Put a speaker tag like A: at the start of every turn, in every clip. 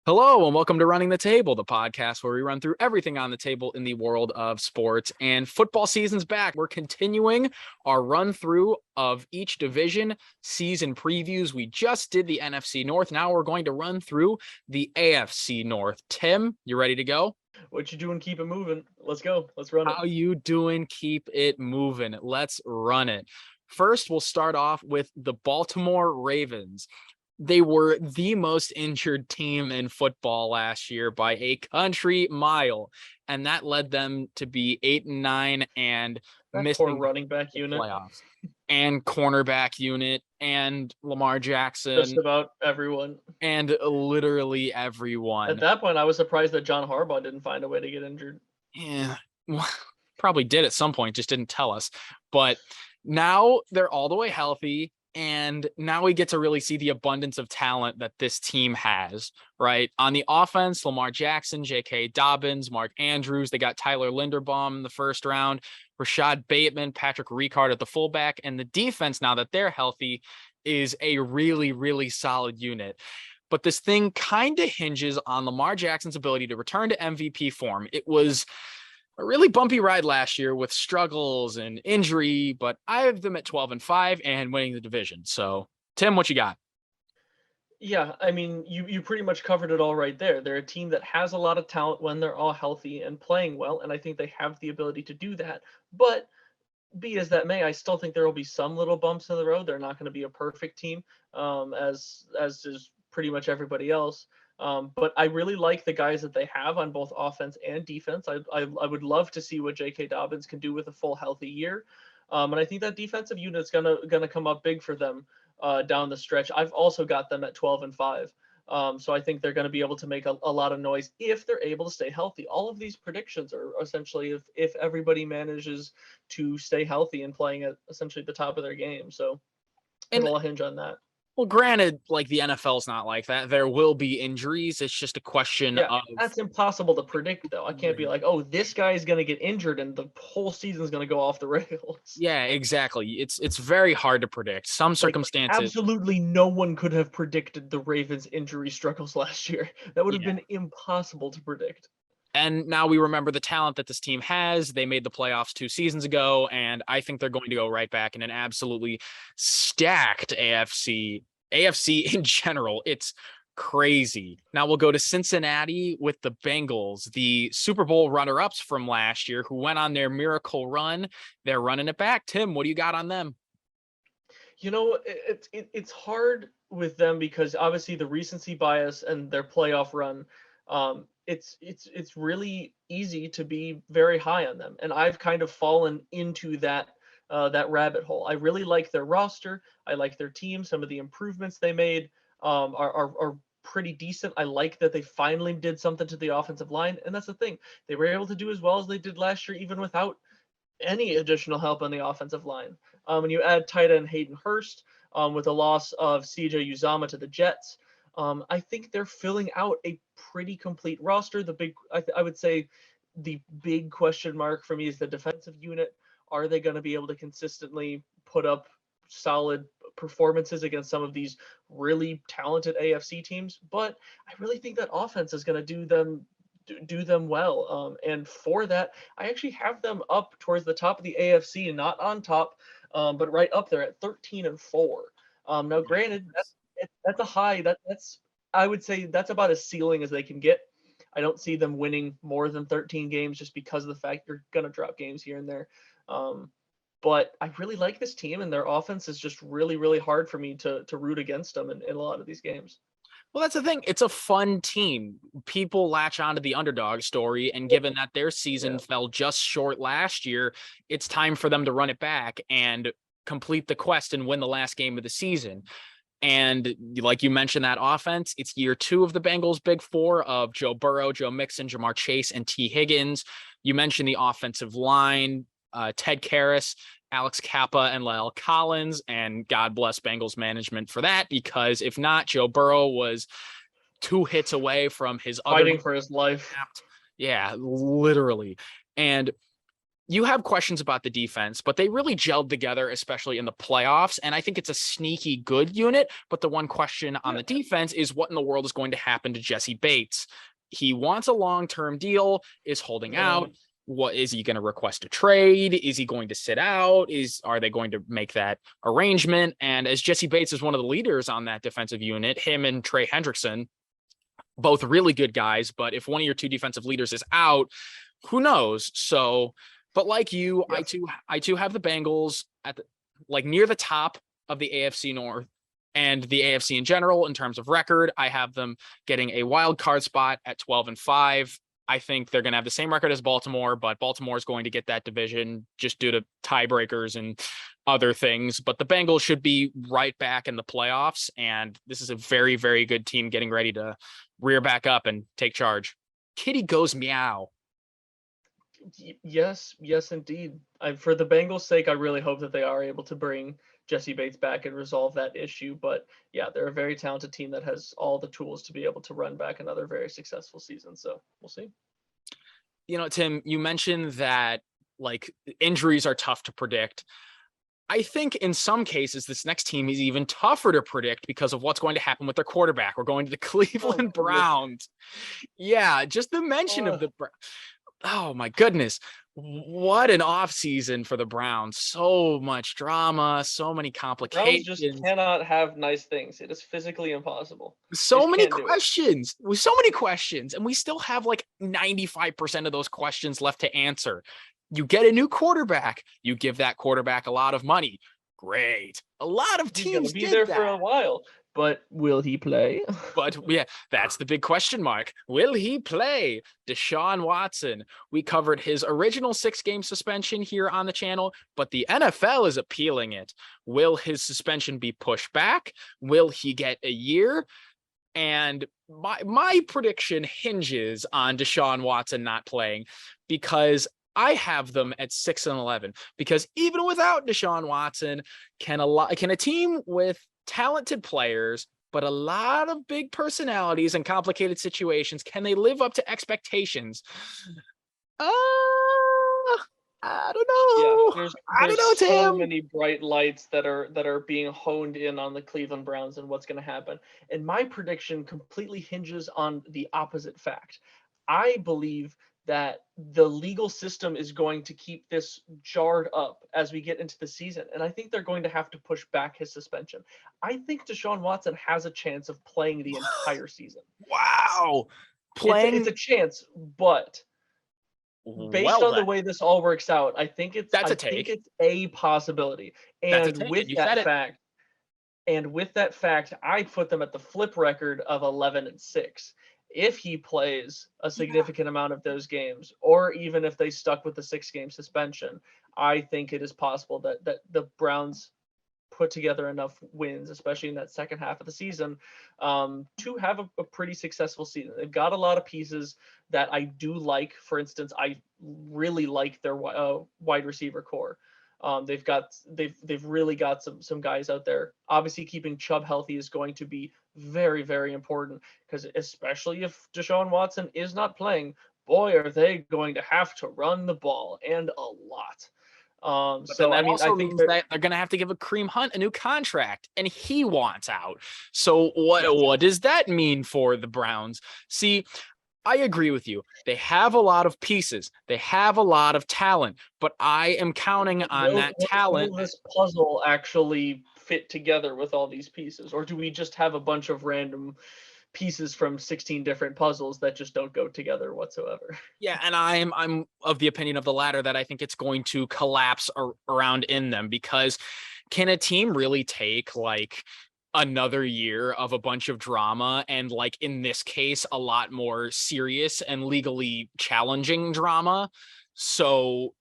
A: Hello and welcome to Running the Table, the podcast where we run through everything on the table in the world of sports. And football season's back. We're continuing our run through of each division season previews. We just did the NFC North. Now we're going to run through the AFC North. Tim, you ready to go?
B: What you doing? Keep it moving. Let's go. Let's run it.
A: How you doing? Keep it moving. Let's run it. First, we'll start off with the Baltimore Ravens. They were the most injured team in football last year by a country mile, and that led them to be 8-9 and
B: That poor
A: missing
B: running back
A: the
B: unit.
A: playoffs. And cornerback unit and Lamar
B: Just
A: Jackson
B: about everyone.
A: and literally everyone.
B: At that point, I was surprised that John Harbaugh didn't find a way to get injured.
A: Yeah, probably did at some point, just didn't tell us. But now they're all the way healthy. And now we get to really see the abundance of talent that this team has, right? On the offense, Lamar Jackson, J.K. Dobbins, Mark Andrews. They got Tyler Linderbaum in the first round, Rashad Bateman, Patrick Ricard at the fullback. And the defense, now that they're healthy, is a really, really solid unit. But this thing kind of hinges on Lamar Jackson's ability to return to MVP form. It was a really bumpy ride last year with struggles and injury, but I have them at 12-5 and winning the division. So, Tim, what you got?
B: Yeah, I mean, you pretty much covered it all right there. They're a team that has a lot of talent when they're all healthy and playing well, and I think they have the ability to do that. But be as that may, I still think there will be some little bumps in the road. They're not going to be a perfect team, as is pretty much everybody else. But I really like the guys that they have on both offense and defense. I would love to see what J.K. Dobbins can do with a full healthy year, and I think that defensive unit's gonna come up big for them down the stretch. I've also got them at 12-5. So I think they're going to be able to make a lot of noise if they're able to stay healthy. All of these predictions are essentially if everybody manages to stay healthy and playing at essentially the top of their game. So
A: And
B: it'll all hinge on that.
A: well, granted, like the NFL's not like that. There will be injuries. It's just a question
B: Yeah,
A: of
B: that's impossible to predict, though. I can't be like, oh, this guy's going to get injured and the whole season's going to go off the rails.
A: yeah, exactly. It's very hard to predict. Some
B: Like
A: circumstances,
B: absolutely no one could have predicted the Ravens' injury struggles last year. That would have
A: yeah.
B: been impossible to predict.
A: And now we remember the talent that this team has. They made the playoffs 2 seasons ago, and I think they're going to go right back in an absolutely stacked AFC. AFC in general, it's crazy. Now we'll go to Cincinnati with the Bengals, the Super Bowl runner-ups from last year who went on their miracle run. They're running it back. Tim, what do you got on them?
B: You know, it's hard with them because obviously the recency bias and their playoff run, it's really easy to be very high on them, and I've kind of fallen into that rabbit hole. I really like their roster. I like their team. Some of the improvements they made are pretty decent. I like that they finally did something to the offensive line, and that's the thing. They were able to do as well as they did last year, even without any additional help on the offensive line. And you add tight end Hayden Hurst with the loss of CJ Uzama to the Jets. I think they're filling out a pretty complete roster. I would say the big question mark for me is the defensive unit. Are they going to be able to consistently put up solid performances against some of these really talented AFC teams? But I really think that offense is going to do them well. And for that, I actually have them up towards the top of the AFC, not on top, but right up there at 13-4. Now, granted, that's a high. That's I would say that's about as ceiling as they can get. I don't see them winning more than 13 games just because of the fact you're gonna drop games here and there. Um, but I really like this team, and their offense is just really, really hard for me to root against them in a lot of these games.
A: Well, that's the thing. It's a fun team. People latch onto the underdog story, and given that their season
B: Yeah.
A: fell just short last year, it's time for them to run it back and complete the quest and win the last game of the season. And like you mentioned, that offense, it's year 2 of the Bengals' big four of Joe Burrow, Joe Mixon, Jamar Chase, and T. Higgins. You mentioned the offensive line, Ted Karras, Alex Kappa, and Lyle Collins, and God bless Bengals management for that, because if not, Joe Burrow was 2 hits away from his other
B: Fighting for his life.
A: draft. Yeah, literally. And you have questions about the defense, but they really gelled together, especially in the playoffs. And I think it's a sneaky good unit. But the one question on the defense is what in the world is going to happen to Jesse Bates? He wants a long-term deal, is holding out. What is he going to request a trade? Is he going to sit out? Are they going to make that arrangement? And as Jesse Bates is one of the leaders on that defensive unit, him and Trey Hendrickson, both really good guys. But if one of your two defensive leaders is out, who knows? So, but like you, yes. I too have the Bengals at near the top of the AFC North and the AFC in general in terms of record. I have them getting a wild card spot at 12-5. I think they're going to have the same record as Baltimore, but Baltimore is going to get that division just due to tiebreakers and other things. But the Bengals should be right back in the playoffs, and this is a very, very good team getting ready to rear back up and take charge. Kitty goes meow.
B: Yes, indeed. For the Bengals' sake, I really hope that they are able to bring Jesse Bates back and resolve that issue. But yeah, they're a very talented team that has all the tools to be able to run back another very successful season. So we'll see.
A: Tim, you mentioned that injuries are tough to predict. I think in some cases, this next team is even tougher to predict because of what's going to happen with their quarterback. We're going to the Cleveland Browns. Yeah, just the mention of the oh my goodness. What an offseason for the Browns. So much drama, so many complications.
B: Browns just cannot have nice things. It is physically impossible.
A: So many questions. With so many questions. And we still have 95% of those questions left to answer. You get a new quarterback. You give that quarterback a lot of money. Great. A lot of teams
B: be there for a while. But will he play?
A: But yeah, that's the big question mark. Will he play? Deshaun Watson. We covered his original 6-game suspension here on the channel, but the NFL is appealing it. Will his suspension be pushed back? Will he get a year? And my prediction hinges on Deshaun Watson not playing, because I have them at 6-11. Because even without Deshaun Watson, can a team with talented players, but a lot of big personalities and complicated situations, can they live up to expectations? I don't know.
B: Yeah, there's so many bright lights that are being honed in on the Cleveland Browns and what's going to happen. And my prediction completely hinges on the opposite fact. I believe that the legal system is going to keep this jarred up as we get into the season. And I think they're going to have to push back his suspension. I think Deshaun Watson has a chance of playing the entire season.
A: Wow.
B: It's a chance, but based on the way this all works out, I think it's a possibility. And with that fact, I put them at the flip record of 11-6. If he plays a significant amount of those games, or even if they stuck with the 6-game suspension, I think it is possible that the Browns put together enough wins, especially in that second half of the season, to have a pretty successful season. They've got a lot of pieces that I do like. For instance, I really like their wide receiver core. They've really got some guys out there. Obviously, keeping Chubb healthy is going to be very, very important, because especially if Deshaun Watson is not playing, boy, are they going to have to run the ball, and a lot.
A: I think that they're going to have to give a Kareem Hunt a new contract, and he wants out. So what does that mean for the Browns? See, I agree with you. They have a lot of pieces. They have a lot of talent, but I am counting on that talent.
B: Will this puzzle actually fit together with all these pieces, or do we just have a bunch of random pieces from 16 different puzzles that just don't go together whatsoever?
A: Yeah, and I'm of the opinion of the latter, that I think it's going to collapse around in them, because can a team really take another year of a bunch of drama and, in this case, a lot more serious and legally challenging drama? So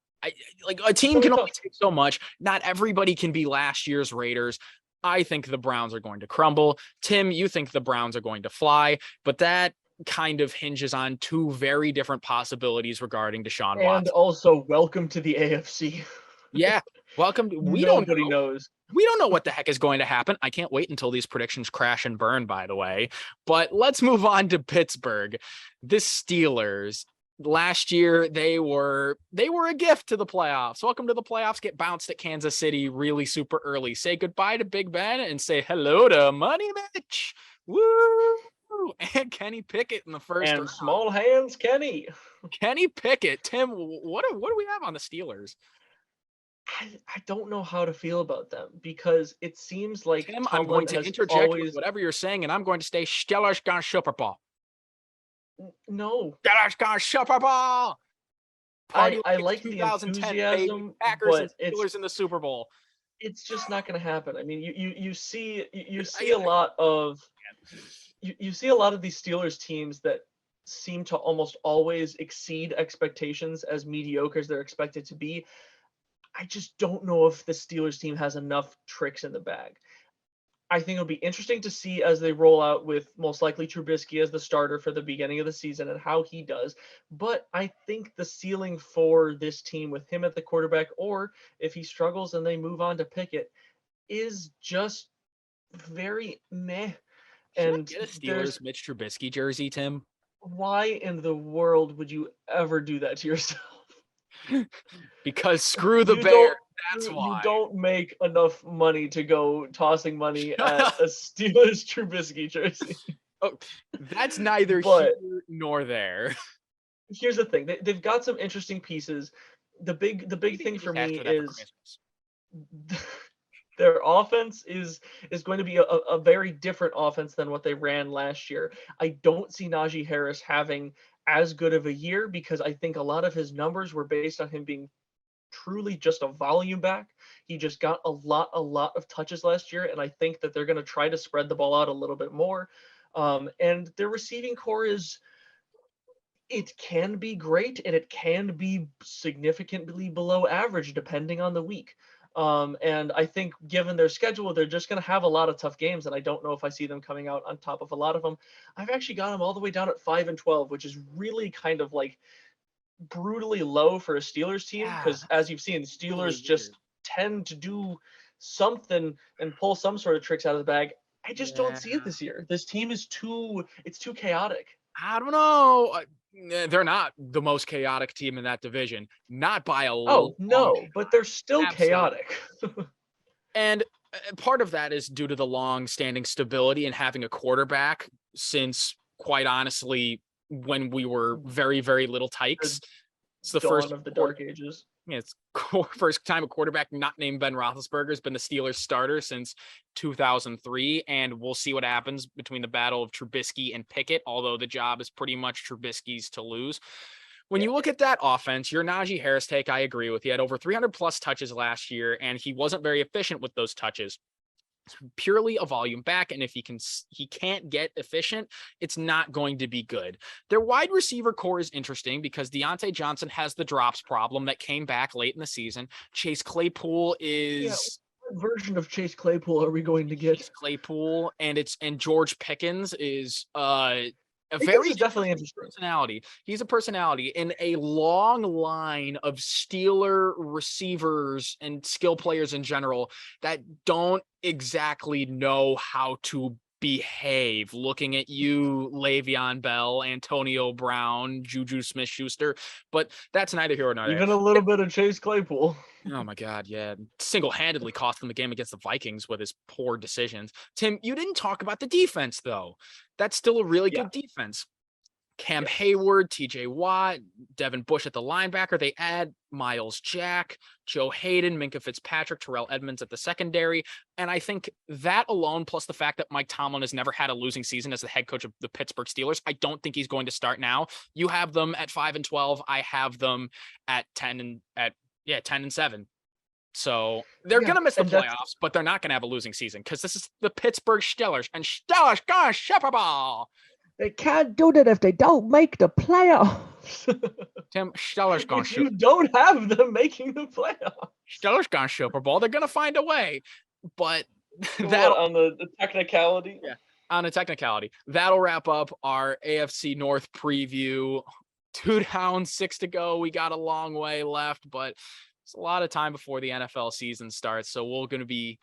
A: a team can only take so much. Not everybody can be last year's Raiders. I think the Browns are going to crumble. Tim, you think the Browns are going to fly, but that kind of hinges on two very different possibilities regarding Deshaun Watson.
B: And also, welcome to the AFC.
A: Yeah, welcome.
B: Nobody knows.
A: We don't know what the heck is going to happen. I can't wait until these predictions crash and burn, by the way. But let's move on to Pittsburgh. The Steelers. Last year, they were a gift to the playoffs. Welcome to the playoffs. Get bounced at Kansas City really super early. Say goodbye to Big Ben and say hello to Money Mitch. Woo! And Kenny Pickett in the first
B: And
A: round.
B: small hands, Kenny.
A: Kenny Pickett. Tim, what do we have on the Steelers?
B: I don't know how to feel about them because it seems like
A: Tim, I'm going
B: Tomlin
A: to
B: has
A: interject with
B: always
A: whatever you're saying, and I'm going to stay Steelers gone Super Bowl.
B: no.
A: Steelers gone Super Bowl. Party
B: I
A: like
B: like the
A: 2010, baby.
B: enthusiasm,
A: Packers and
B: but
A: Steelers in the Super Bowl.
B: it's just not going to happen. I mean, you see
A: I-
B: a lot of you see a lot of these Steelers teams that seem to almost always exceed expectations as mediocre as they're expected to be. I just don't know if the Steelers team has enough tricks in the bag. I think it'll be interesting to see as they roll out with most likely Trubisky as the starter for the beginning of the season and how he does. But I think the ceiling for this team with him at the quarterback, or if he struggles and they move on to Pickett, is just very meh.
A: Should I
B: And
A: get a
B: there's
A: Steelers Mitch Trubisky jersey, Tim?
B: why in the world would you ever do that to yourself?
A: Because screw the
B: You
A: Bear.
B: don't
A: That's
B: you
A: why.
B: don't make enough money to go tossing money at a Steelers Trubisky jersey.
A: Oh, that's neither
B: But
A: here nor there.
B: here's the thing. They've got some interesting pieces. The big
A: Maybe
B: thing
A: we
B: for
A: just asked
B: me
A: for that for
B: is
A: Christmas.
B: their offense is going to be a very different offense than what they ran last year. I don't see Najee Harris having as good of a year because I think a lot of his numbers were based on him being truly just a volume back. He just got a lot of touches last year, and I think that they're going to try to spread the ball out a little bit more. And their receiving core is it can be great and it can be significantly below average depending on the week. And I think given their schedule, they're just going to have a lot of tough games, and I don't know if I see them coming out on top of a lot of them. I've actually got them all the way down at 5-12, which is really kind of like brutally low for a Steelers team
A: Yeah,
B: because,
A: that's
B: as you've seen, the
A: really
B: Steelers
A: weird.
B: just tend to do something and pull some sort of tricks out of the bag. I just don't
A: Yeah,
B: see it this year. This team is too chaotic.
A: I don't know. They're not the most chaotic team in that division, not by a long
B: Oh, no, but they're still
A: absolute.
B: chaotic.
A: And part of that is due to the long-standing stability and having a quarterback since, quite honestly, when we were very, very little tykes. It's the
B: Dawn
A: first
B: of the Dark Ages.
A: it's first time a quarterback not named Ben Roethlisberger has been the Steelers starter since 2003, and we'll see what happens between the battle of Trubisky and Pickett, although the job is pretty much Trubisky's to lose. When you look at that offense, your Najee Harris take, I agree with. He had over 300 plus touches last year, and he wasn't very efficient with those touches. It's purely a volume back, and if he can't get efficient, it's not going to be good. Their wide receiver core is interesting because Deontay Johnson has the drops problem that came back late in the season. Chase Claypool
B: Yeah,
A: is
B: what version of Chase Claypool are we going to get?
A: Chase Claypool, and George Pickens is a
B: Pickens
A: very
B: is definitely interesting.
A: personality. He's a personality in a long line of Steeler receivers and skill players in general that don't exactly know how to behave. Looking at you, Le'Veon Bell, Antonio Brown, Juju Smith-Schuster, but that's neither here nor there.
B: Even a little bit of Chase Claypool.
A: Oh my God, yeah. Single-handedly cost them the game against the Vikings with his poor decisions. Tim, you didn't talk about the defense, though. That's still a really
B: Yeah.
A: good defense. Cam
B: Yes.
A: Hayward, TJ Watt, Devin Bush at the linebacker. They add Miles Jack, Joe Hayden, Minka Fitzpatrick, Terrell Edmonds at the secondary. And I think that alone, plus the fact that Mike Tomlin has never had a losing season as the head coach of the Pittsburgh Steelers, I don't think he's going to start now. You have them at 5-12. I have them at 10-7. So they're
B: Yeah,
A: going to miss the
B: and that's
A: playoffs, but they're not going to have a losing season because this is the Pittsburgh Steelers, and Steelers gonna Super Bowl.
B: they can't do that if they don't make the playoffs.
A: Tim, Steelers gonna
B: If you don't have them making the playoffs.
A: Steelers gone Super Bowl. They're gonna find a way, but
B: That on the technicality.
A: Yeah, on a technicality, that'll wrap up our AFC North preview. 2 down, 6 to go. We got a long way left, but it's a lot of time before the NFL season starts. So we're gonna be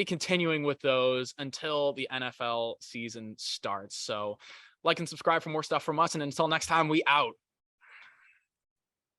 A: continuing with those until the NFL season starts. So like and subscribe for more stuff from us, and until next time, we out.